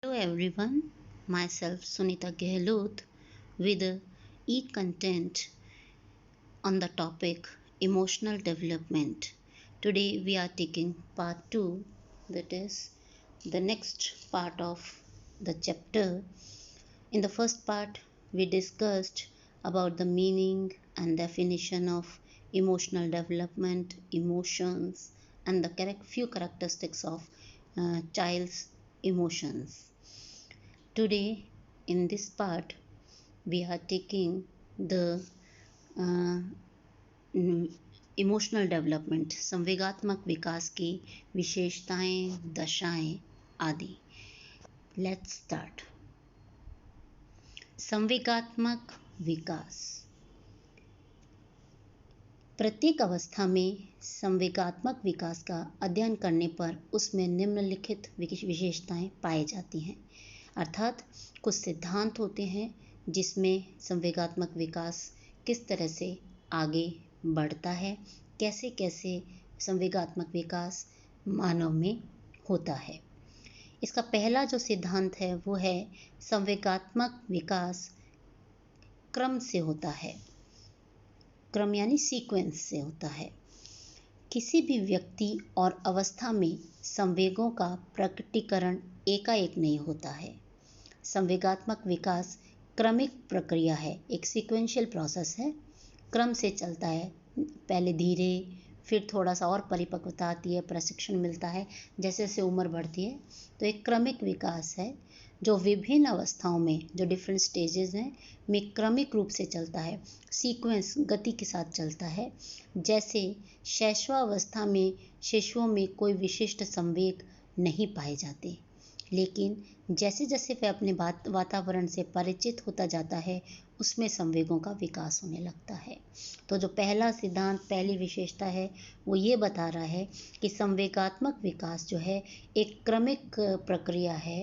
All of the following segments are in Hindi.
Hello everyone, myself Sunita Gehlot with e-content on the topic emotional development. Today we are taking part 2, that is the next part of the chapter. In the first part we discussed about the meaning and definition of emotional development, emotions and the few characteristics of child's emotions. Today, in this part, we are taking the uh, emotional development संवेगात्मक विकास की विशेषताएं, दशाएं आदि. Let's start. संवेगात्मक विकास. प्रत्येक अवस्था में संवेगात्मक विकास का अध्ययन करने पर उसमें निम्नलिखित विशेषताएं पाई जाती हैं. अर्थात कुछ सिद्धांत होते हैं जिसमें संवेगात्मक विकास किस तरह से आगे बढ़ता है, कैसे कैसे संवेगात्मक विकास मानव में होता है. इसका पहला जो सिद्धांत है वो है संवेगात्मक विकास क्रम से होता है. क्रम यानी सीक्वेंस से होता है. किसी भी व्यक्ति और अवस्था में संवेगों का प्रकटीकरण एकाएक नहीं होता है. संवेगात्मक विकास क्रमिक प्रक्रिया है, एक सीक्वेंशियल प्रोसेस है, क्रम से चलता है. पहले धीरे, फिर थोड़ा सा और परिपक्वता आती है, प्रशिक्षण मिलता है, जैसे जैसे उम्र बढ़ती है. तो एक क्रमिक विकास है जो विभिन्न अवस्थाओं में, जो डिफरेंट स्टेजेस हैं, में क्रमिक रूप से चलता है, सीक्वेंस गति के साथ चलता है. जैसे शैशवावस्था में शिशुओं में कोई विशिष्ट संवेग नहीं पाए जाते, लेकिन जैसे जैसे वह अपने वातावरण से परिचित होता जाता है उसमें संवेगों का विकास होने लगता है. तो जो पहला सिद्धांत, पहली विशेषता है वो ये बता रहा है कि संवेगात्मक विकास जो है एक क्रमिक प्रक्रिया है.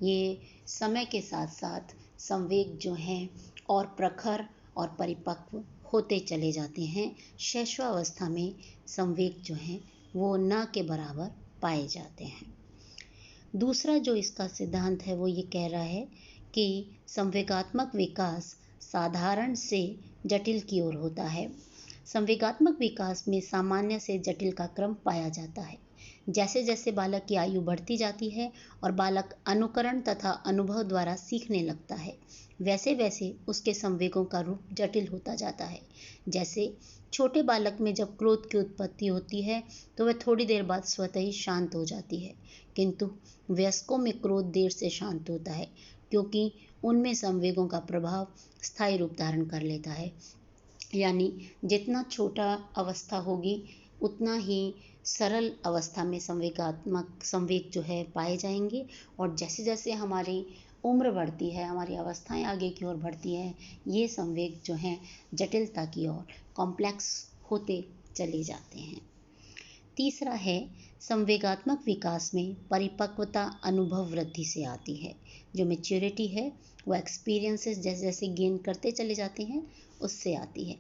ये समय के साथ साथ संवेग जो हैं और प्रखर और परिपक्व होते चले जाते हैं. शैशवावस्था में संवेग जो हैं वो न के बराबर पाए जाते हैं. दूसरा जो इसका सिद्धांत है वो ये कह रहा है कि संवेगात्मक विकास साधारण से जटिल की ओर होता है. संवेगात्मक विकास में सामान्य से जटिल का क्रम पाया जाता है. जैसे जैसे बालक की आयु बढ़ती जाती है और बालक अनुकरण तथा अनुभव द्वारा सीखने लगता है, वैसे वैसे उसके संवेगों का रूप जटिल होता जाता है. जैसे छोटे बालक में जब क्रोध की उत्पत्ति होती है तो वह थोड़ी देर बाद स्वतः ही शांत हो जाती है, किंतु वयस्कों में क्रोध देर से शांत होता है क्योंकि उनमें संवेगों का प्रभाव स्थायी रूप धारण कर लेता है. यानी जितना छोटा अवस्था होगी उतना ही सरल अवस्था में संवेग जो है पाए जाएंगे, और जैसे जैसे हमारी उम्र बढ़ती है, हमारी अवस्थाएं आगे की ओर बढ़ती हैं, ये संवेग जो हैं जटिलता की ओर, कॉम्प्लेक्स होते चले जाते हैं. तीसरा है संवेगात्मक विकास में परिपक्वता अनुभव वृद्धि से आती है. जो मैच्योरिटी है वो एक्सपीरियंसेस जैसे जैसे गेन करते चले जाते हैं उससे आती है.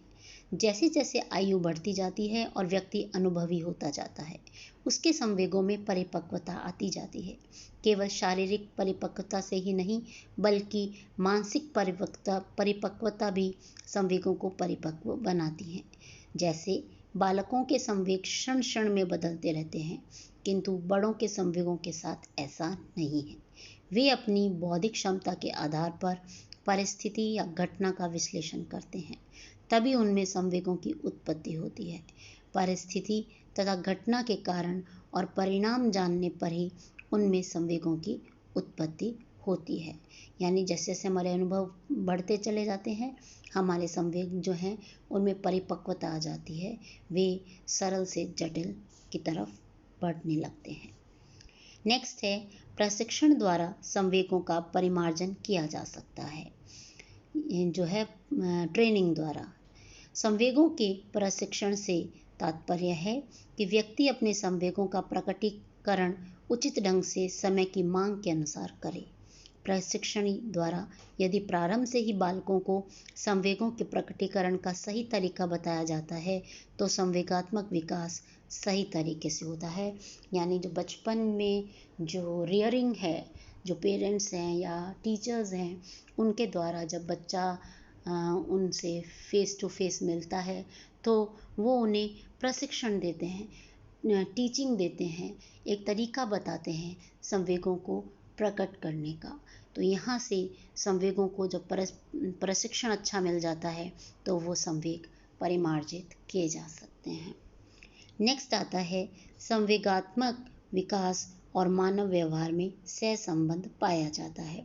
जैसे जैसे आयु बढ़ती जाती है और व्यक्ति अनुभवी होता जाता है, उसके संवेगों में परिपक्वता आती जाती है. केवल शारीरिक परिपक्वता से ही नहीं बल्कि मानसिक परिपक्वता भी संवेगों को परिपक्व बनाती है. जैसे बालकों के संवेग क्षण क्षण में बदलते रहते हैं, किंतु बड़ों के संवेगों के साथ ऐसा नहीं है. वे अपनी बौद्धिक क्षमता के आधार पर परिस्थिति या घटना का विश्लेषण करते हैं, तभी उनमें संवेगों की उत्पत्ति होती है. परिस्थिति तथा घटना के कारण और परिणाम जानने पर ही उनमें संवेगों की उत्पत्ति होती है. यानी जैसे जैसे हमारे अनुभव बढ़ते चले जाते हैं, हमारे संवेग जो हैं उनमें परिपक्वता आ जाती है, वे सरल से जटिल की तरफ बढ़ने लगते हैं. नेक्स्ट है प्रशिक्षण द्वारा संवेगों का परिमार्जन किया जा सकता है. जो है ट्रेनिंग द्वारा. संवेगों के प्रशिक्षण से तात्पर्य है कि व्यक्ति अपने संवेगों का प्रकटीकरण उचित ढंग से समय की मांग के अनुसार करे. प्रशिक्षण द्वारा यदि प्रारंभ से ही बालकों को संवेगों के प्रकटीकरण का सही तरीका बताया जाता है तो संवेगात्मक विकास सही तरीके से होता है. यानी जो बचपन में जो रियरिंग है, जो पेरेंट्स हैं या टीचर्स हैं उनके द्वारा जब बच्चा उनसे फेस टू फेस मिलता है तो वो उन्हें प्रशिक्षण देते हैं, टीचिंग देते हैं, एक तरीका बताते हैं संवेगों को प्रकट करने का। तो यहाँ से संवेगों को जब प्रशिक्षण अच्छा मिल जाता है तो वो संवेग परिमार्जित किए जा सकते हैं। नेक्स्ट आता है संवेगात्मक विकास और मानव व्यवहार में सहसंबंध पाया जाता है।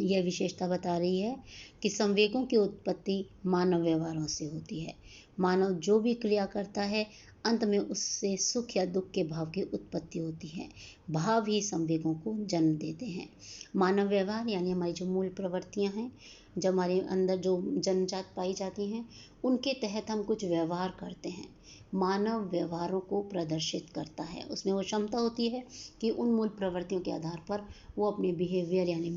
यह विशेषता बता रही है कि संवेगों की उत्पत्ति मानव व्यवहारों से होती है। मानव जो भी क्रिया करता है अंत में उससे सुख या दुख के भाव की उत्पत्ति होती है। भाव ही संवेगों को जन्म देते हैं। मानव व्यवहार यानी हमारी जो मूल प्रवृत्तियां हैं, जब हमारे अंदर जो जन्मजात पाई जाती हैं, उनके तहत हम कुछ व्यवहार करते हैं। मानव व्यवहारों को प्रदर्शित करता है, उसमें वो क्षमता होती है कि उन मूल प्रवृत्तियों के आधार पर वो अपने बिहेवियर यानी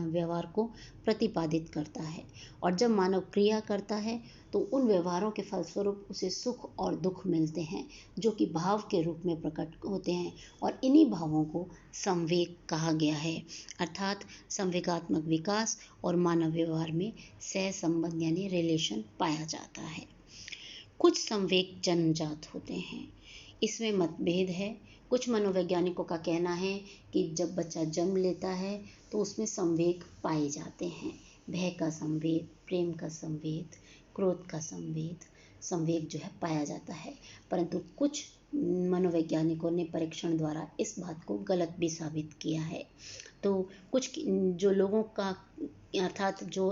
व्यवहार को प्रतिपादित करता है। और जब मानव क्रिया करता है तो उन व्यवहारों के फलस्वरूप उसे सुख और दुख मिलते हैं जो कि भाव के रूप में प्रकट होते हैं, और इन्हीं भावों को संवेग कहा गया है। अर्थात संवेगात्मक विकास और मानव व्यवहार में सहसंबंध यानी रिलेशन पाया जाता है। कुछ संवेग जन्मजात होते हैं, इसमें मतभेद है। कुछ मनोवैज्ञानिकों का कहना है कि जब बच्चा जन्म लेता है तो उसमें संवेग पाए जाते हैं। भय का संवेग, प्रेम का संवेग, क्रोध का संवेग जो है पाया जाता है। परंतु कुछ मनोवैज्ञानिकों ने परीक्षण द्वारा इस बात को गलत भी साबित किया है। तो कुछ जो लोगों का अर्थात जो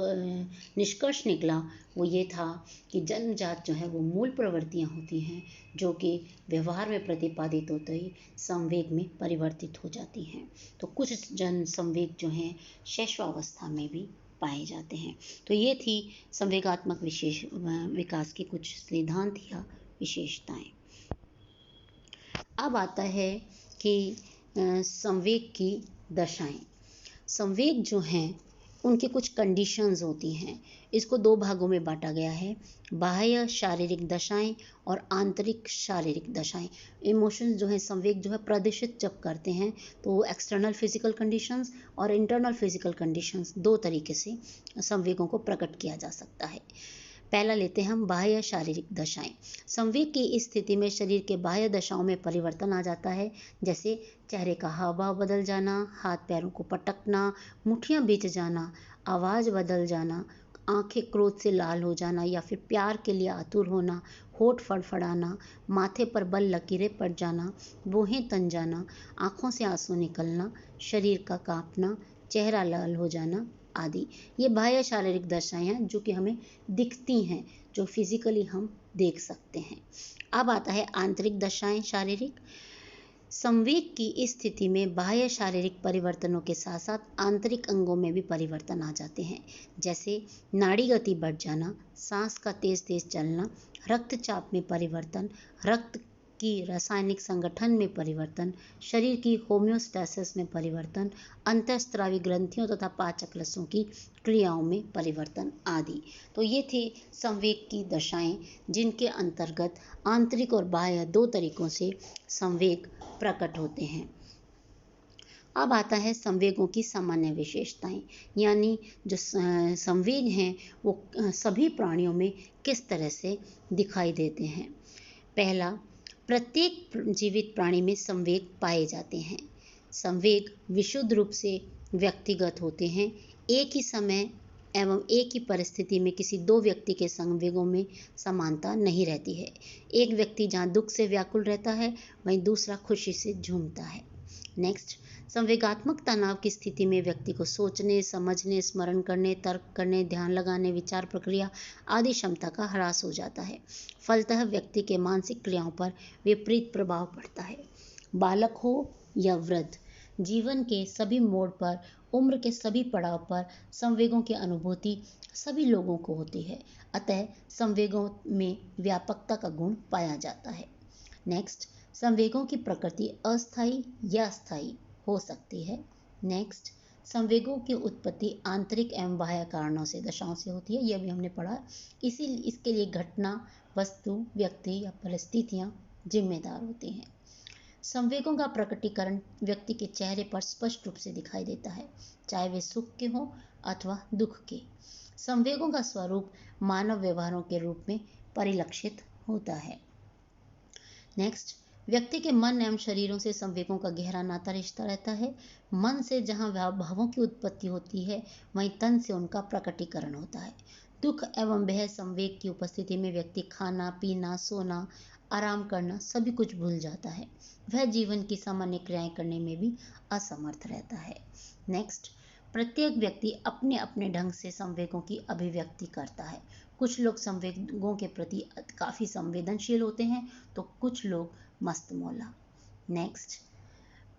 निष्कर्ष निकला वो ये था कि जन्मजात जो है वो मूल प्रवृत्तियां होती हैं जो कि व्यवहार में प्रतिपादित होते ही संवेग में परिवर्तित हो जाती हैं। तो कुछ जन संवेग जो हैं शैशवावस्था में भी पाए जाते हैं। तो ये थी संवेगात्मक विकास के कुछ सिद्धांत या विशेषताएं। अब आता है कि संवेग की दशाएं। संवेग जो हैं उनकी कुछ कंडीशंस होती हैं। इसको दो भागों में बांटा गया है, बाह्य शारीरिक दशाएं और आंतरिक शारीरिक दशाएं। इमोशंस जो है, संवेग जो है प्रदर्शित जब करते हैं तो एक्सटर्नल फिजिकल कंडीशंस और इंटरनल फिजिकल कंडीशंस, दो तरीके से संवेगों को प्रकट किया जा सकता है। पहला लेते हैं हम बाह्य शारीरिक दशाएं। संवेग की इस स्थिति में शरीर के बाह्य दशाओं में परिवर्तन आ जाता है, जैसे चेहरे का हाव भाव बदल जाना, हाथ पैरों को पटकना, मुट्ठियां भींच जाना, आवाज बदल जाना, आंखें क्रोध से लाल हो जाना या फिर प्यार के लिए आतुर होना, होठ फड़फड़ाना, माथे पर बल लकीरें पड़ जाना, भौहें तन जाना, आंखों से आंसू निकलना, शरीर का कांपना, चेहरा लाल हो जाना आदि। ये बाह्य शारीरिक दशाएं हैं जो कि हमें दिखती हैं, जो फिजिकली हम देख सकते हैं। अब आता है आंतरिक दशाएं शारीरिक। संवेग की इस स्थिति में बाह्य शारीरिक परिवर्तनों के साथ साथ आंतरिक अंगों में भी परिवर्तन आ जाते हैं, जैसे नाड़ी गति बढ़ जाना, सांस का तेज तेज चलना, रक्तचाप में परिवर्तन, रक्त की रासायनिक संगठन में परिवर्तन, शरीर की होम्योस्टैसिस में परिवर्तन, अंतःस्रावी ग्रंथियों तथा पाचक रसों की क्रियाओं में परिवर्तन आदि। तो ये थे संवेग की दशाएं जिनके अंतर्गत आंतरिक और बाह्य दो तरीकों से संवेग प्रकट होते हैं। अब आता है संवेगों की सामान्य विशेषताएं, यानी जो संवेग हैं वो सभी प्राणियों में किस तरह से दिखाई देते हैं। पहला, प्रत्येक जीवित प्राणी में संवेग पाए जाते हैं। संवेग विशुद्ध रूप से व्यक्तिगत होते हैं। एक ही समय एवं एक ही परिस्थिति में किसी दो व्यक्ति के संवेगों में समानता नहीं रहती है। एक व्यक्ति जहाँ दुख से व्याकुल रहता है वहीं दूसरा खुशी से झूमता है। नेक्स्ट, संवेगात्मक तनाव की स्थिति में व्यक्ति को सोचने, समझने, स्मरण करने, तर्क करने, ध्यान लगाने, विचार प्रक्रिया आदि क्षमता का ह्रास हो जाता है। फलतः व्यक्ति के मानसिक क्रियाओं पर विपरीत प्रभाव पड़ता है। बालक हो या वृद्ध, जीवन के सभी मोड़ पर, उम्र के सभी पड़ाव पर संवेगों की अनुभूति सभी लोगों को होती है। अतः संवेगों में व्यापकता का गुण पाया जाता है। नेक्स्ट, संवेगों की प्रकृति अस्थायी या स्थायी हो सकती है। नेक्स्ट, संवेगों की उत्पत्ति आंतरिक एवं बाह्य कारणों से, दशाओं से होती है। यह भी हमने पढ़ा। इसके लिए घटना, वस्तु, व्यक्ति या परिस्थितियां जिम्मेदार होती हैं। संवेगों का प्रकटीकरण व्यक्ति के चेहरे पर स्पष्ट रूप से दिखाई देता है, चाहे वे सुख के हों अथवा दुख के। संवेगों का स्वरूप मानव व्यवहारों के रूप में परिलक्षित होता है। नेक्स्ट, व्यक्ति के मन एवं शरीरों से संवेगों का गहरा नाता रिश्ता रहता है। मन से जहाँ भावों की उत्पत्ति होती है, वहीं तन से उनका प्रकटीकरण होता है। दुख एवं भय संवेग की उपस्थिति में व्यक्ति खाना पीना, सोना, आराम करना सभी कुछ भूल जाता है। वह जीवन की सामान्य क्रियाएं करने में भी असमर्थ रहता है। नेक्स्ट, प्रत्येक व्यक्ति अपने अपने ढंग से संवेगों की अभिव्यक्ति करता है। कुछ लोग संवेगों के प्रति काफ़ी संवेदनशील होते हैं, तो कुछ लोग मस्त मौला। नेक्स्ट,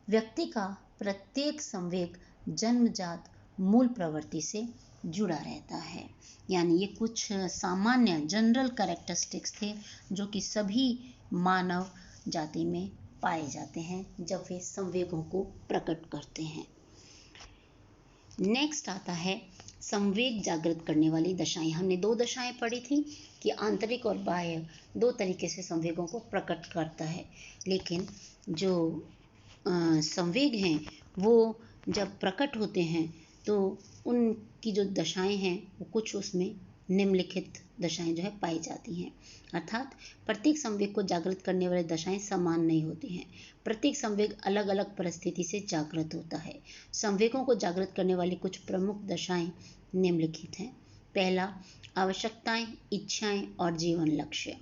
व्यक्ति का प्रत्येक संवेग जन्मजात मूल प्रवृत्ति से जुड़ा रहता है। यानी ये कुछ सामान्य जनरल कैरेक्टरिस्टिक्स थे जो कि सभी मानव जाति में पाए जाते हैं जब वे संवेगों को प्रकट करते हैं। नेक्स्ट आता है संवेग जागृत करने वाली दशाएं। हमने 2 दशाएं पढ़ी थी कि आंतरिक और बाह्य 2 तरीके से संवेगों को प्रकट करता है, लेकिन जो संवेग हैं वो जब प्रकट होते हैं तो उनकी जो दशाएं हैं वो कुछ उसमें निम्नलिखित दशाएं जो है पाई जाती हैं। अर्थात प्रत्येक संवेग को जागृत करने वाली दशाएं समान नहीं होती हैं। प्रत्येक संवेग अलग अलग परिस्थिति से जागृत होता है। संवेगों को जागृत करने वाली कुछ प्रमुख दशाएं निम्नलिखित हैं। पहला, आवश्यकताएं, इच्छाएं और जीवन लक्ष्य।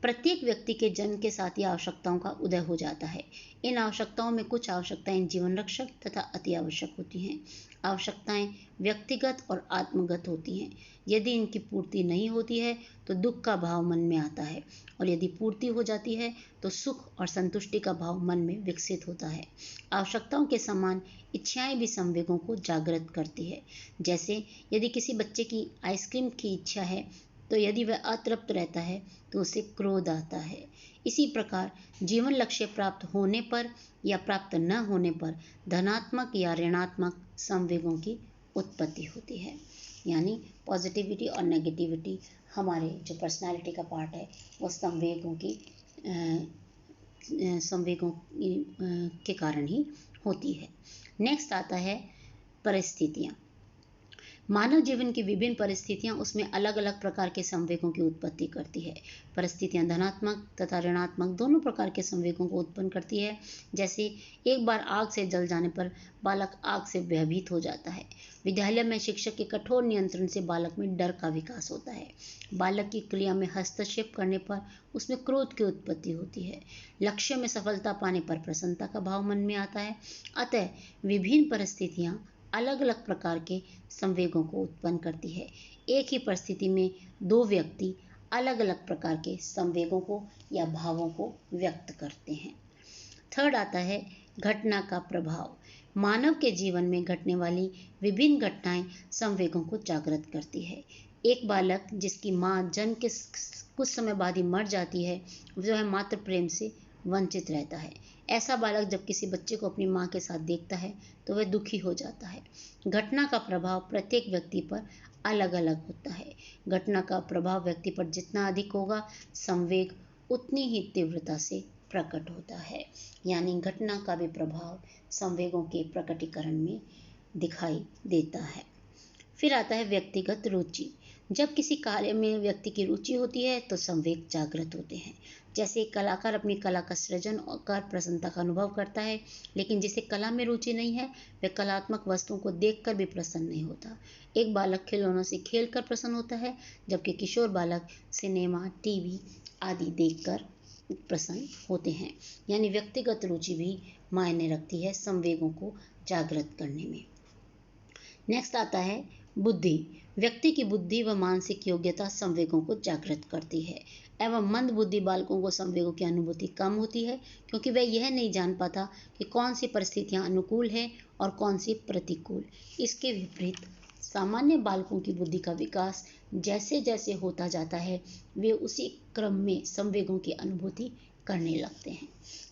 प्रत्येक व्यक्ति के जन्म के साथ ही आवश्यकताओं का उदय हो जाता है। इन आवश्यकताओं में कुछ आवश्यकताएं जीवन रक्षक तथा अति आवश्यक होती हैं। आवश्यकताएं व्यक्तिगत और आत्मगत होती हैं। यदि इनकी पूर्ति नहीं होती है तो दुख का भाव मन में आता है, और यदि पूर्ति हो जाती है तो सुख और संतुष्टि का भाव मन में विकसित होता है। आवश्यकताओं के समान इच्छाएं भी संवेगों को जागृत करती है। जैसे यदि किसी बच्चे की आइसक्रीम की इच्छा है, तो यदि वह अतृप्त रहता है तो उसे क्रोध आता है। इसी प्रकार जीवन लक्ष्य प्राप्त होने पर या प्राप्त न होने पर धनात्मक या ऋणात्मक संवेगों की उत्पत्ति होती है। यानी पॉजिटिविटी और नेगेटिविटी हमारे जो पर्सनालिटी का पार्ट है वो संवेगों के कारण ही होती है। नेक्स्ट आता है परिस्थितियाँ। मानव जीवन की विभिन्न परिस्थितियां उसमें अलग अलग प्रकार के संवेगों की उत्पत्ति करती है। परिस्थितियां धनात्मक तथा ऋणात्मक दोनों प्रकार के संवेगों को उत्पन्न करती है। जैसे एक बार आग से जल जाने पर बालक आग से भयभीत हो जाता है। विद्यालय में शिक्षक के कठोर नियंत्रण से बालक में डर का विकास होता है। बालक की क्रिया में हस्तक्षेप करने पर उसमें क्रोध की उत्पत्ति होती है। लक्ष्य में सफलता पाने पर प्रसन्नता का भाव मन में आता है। अतः विभिन्न परिस्थितियां अलग अलग प्रकार के संवेगों को उत्पन्न करती है। एक ही परिस्थिति में 2 व्यक्ति अलग अलग प्रकार के संवेगों को या भावों को व्यक्त करते हैं। थर्ड आता है घटना का प्रभाव। मानव के जीवन में घटने वाली विभिन्न घटनाएं संवेगों को जागृत करती है। एक बालक जिसकी मां जन्म के कुछ समय बाद ही मर जाती है, जो है मातृ प्रेम से वंचित रहता है। ऐसा बालक जब किसी बच्चे को अपनी मां के साथ देखता है तो वह दुखी हो जाता है। घटना का प्रभाव प्रत्येक व्यक्ति पर अलग अलग होता है। घटना का प्रभाव व्यक्ति पर जितना अधिक होगा, संवेग उतनी ही तीव्रता से प्रकट होता है। यानी घटना का भी प्रभाव संवेगों के प्रकटीकरण में दिखाई देता है। फिर आता है व्यक्तिगत रुचि। जब किसी कार्य में व्यक्ति की रुचि होती है तो संवेग जागृत होते हैं। जैसे एक कलाकार अपनी कला का सृजन कर प्रसन्नता का अनुभव करता है, लेकिन जिसे कला में रुचि नहीं है वह कलात्मक वस्तुओं को देखकर भी प्रसन्न नहीं होता। एक बालक खिलौनों से खेलकर प्रसन्न होता है, जबकि किशोर बालक सिनेमा, टीवी आदि देखकर प्रसन्न होते हैं। यानी व्यक्तिगत रुचि भी मायने रखती है संवेगों को जागृत करने में। नेक्स्ट आता है बुद्धि। व्यक्ति की बुद्धि व मानसिक योग्यता संवेगों को जागृत करती है, एवं मंद बुद्धि बालकों को संवेगों की अनुभूति कम होती है, क्योंकि वह यह नहीं जान पाता कि कौन सी परिस्थितियां अनुकूल है और कौन सी प्रतिकूल। इसके विपरीत सामान्य बालकों की बुद्धि का विकास जैसे जैसे होता जाता है, वे उसी क्रम में संवेगों की अनुभूति करने लगते हैं।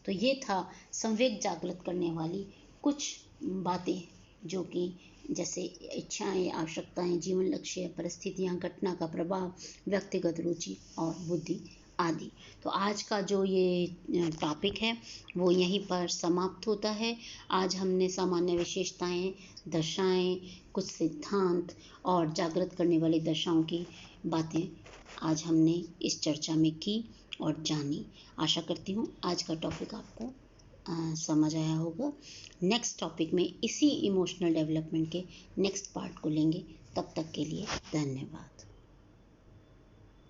तो ये था संवेग जागृत करने वाली कुछ बातें, जो कि जैसे इच्छाएं, आवश्यकताएं, जीवन लक्ष्य, परिस्थितियां, घटना का प्रभाव, व्यक्तिगत रुचि और बुद्धि आदि। तो आज का जो ये टॉपिक है वो यहीं पर समाप्त होता है। आज हमने सामान्य विशेषताएं, दशाएं, कुछ सिद्धांत और जागृत करने वाली दशाओं की बातें आज हमने इस चर्चा में की और जानी। आशा करती हूँ आज का टॉपिक आपको समझ आया होगा। नेक्स्ट टॉपिक में इसी इमोशनल डेवलपमेंट के नेक्स्ट पार्ट को लेंगे। तब तक के लिए धन्यवाद।